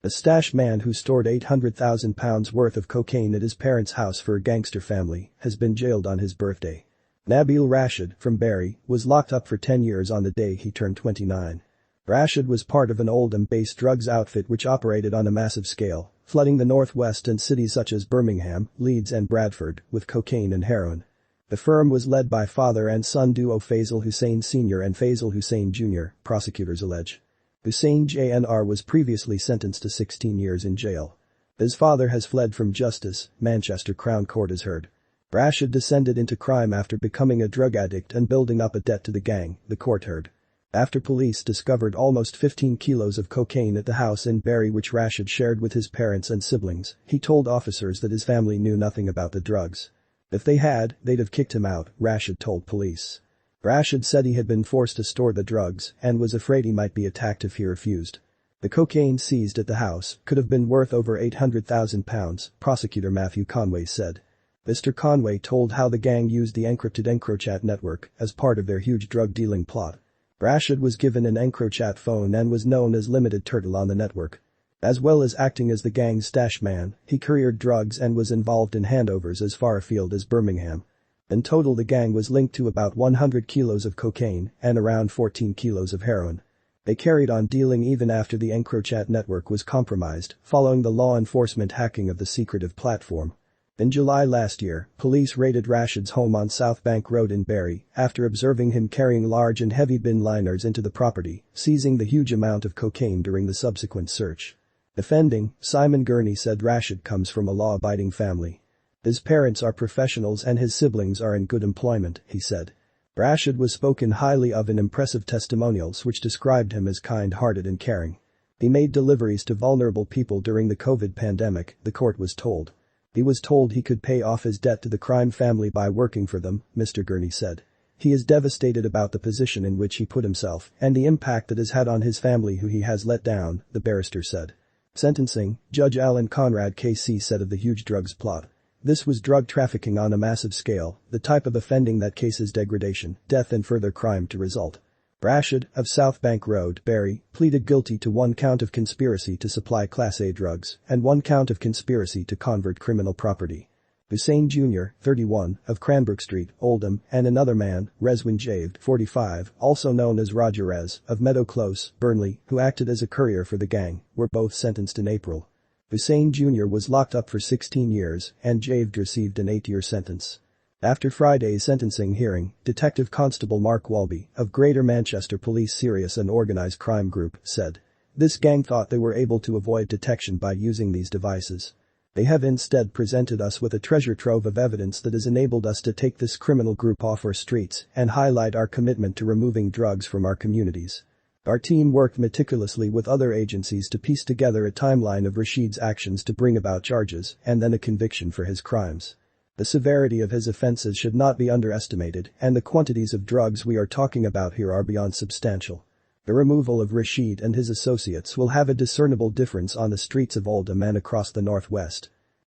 A stash man who stored £800,000 worth of cocaine at his parents' house for a gangster family has been jailed on his birthday. Nabeel Rashad, from Bury, was locked up for 10 years on the day he turned 29. Rashad was part of an Oldham-based drugs outfit which operated on a massive scale, flooding the northwest and cities such as Birmingham, Leeds and Bradford with cocaine and heroin. The firm was led by father and son duo Faizal Hussain Sr. and Faizal Hussain Jr., prosecutors allege. Hussain Jnr. was previously sentenced to 16 years in jail. His father has fled from justice, Manchester Crown Court has heard. Rashad descended into crime after becoming a drug addict and building up a debt to the gang, the court heard. After police discovered almost 15 kilos of cocaine at the house in Bury which Rashad shared with his parents and siblings, he told officers that his family knew nothing about the drugs. If they had, they'd have kicked him out, Rashad told police. Rashad said he had been forced to store the drugs and was afraid he might be attacked if he refused. The cocaine seized at the house could have been worth over £800,000, prosecutor Matthew Conway said. Mr. Conway told how the gang used the encrypted EncroChat network as part of their huge drug dealing plot. Rashad was given an EncroChat phone and was known as Limited Turtle on the network. As well as acting as the gang's stash man, he couriered drugs and was involved in handovers as far afield as Birmingham. In total the gang was linked to about 100 kilos of cocaine and around 14 kilos of heroin. They carried on dealing even after the EncroChat network was compromised, following the law enforcement hacking of the secretive platform. In July last year, police raided Rashad's home on South Bank Road in Bury after observing him carrying large and heavy bin liners into the property, seizing the huge amount of cocaine during the subsequent search. Defending, Simon Gurney said Rashad comes from a law-abiding family. His parents are professionals and his siblings are in good employment, he said. Rashad was spoken highly of in impressive testimonials which described him as kind-hearted and caring. He made deliveries to vulnerable people during the COVID pandemic, the court was told. He was told he could pay off his debt to the crime family by working for them, Mr. Gurney said. He is devastated about the position in which he put himself and the impact it has had on his family who he has let down, the barrister said. Sentencing, Judge Alan Conrad KC said of the huge drugs plot. This was drug trafficking on a massive scale, the type of offending that cases degradation, death and further crime to result. Rashad, of South Bank Road, Bury, pleaded guilty to 1 count of conspiracy to supply Class A drugs and 1 count of conspiracy to convert criminal property. Hussain Jnr., 31, of Cranbrook Street, Oldham, and another man, Rezwan Javed, 45, also known as Roger Rez, of Meadow Close, Burnley, who acted as a courier for the gang, were both sentenced in April. Hussain Jr. was locked up for 16 years and Javed received an 8-year sentence. After Friday's sentencing hearing, Detective Constable Mark Walby, of Greater Manchester Police Serious and Organised Crime Group, said, "This gang thought they were able to avoid detection by using these devices. They have instead presented us with a treasure trove of evidence that has enabled us to take this criminal group off our streets and highlight our commitment to removing drugs from our communities. Our team worked meticulously with other agencies to piece together a timeline of Rashid's actions to bring about charges and then a conviction for his crimes. The severity of his offenses should not be underestimated and the quantities of drugs we are talking about here are beyond substantial. The removal of Rashid and his associates will have a discernible difference on the streets of Oldham and across the northwest."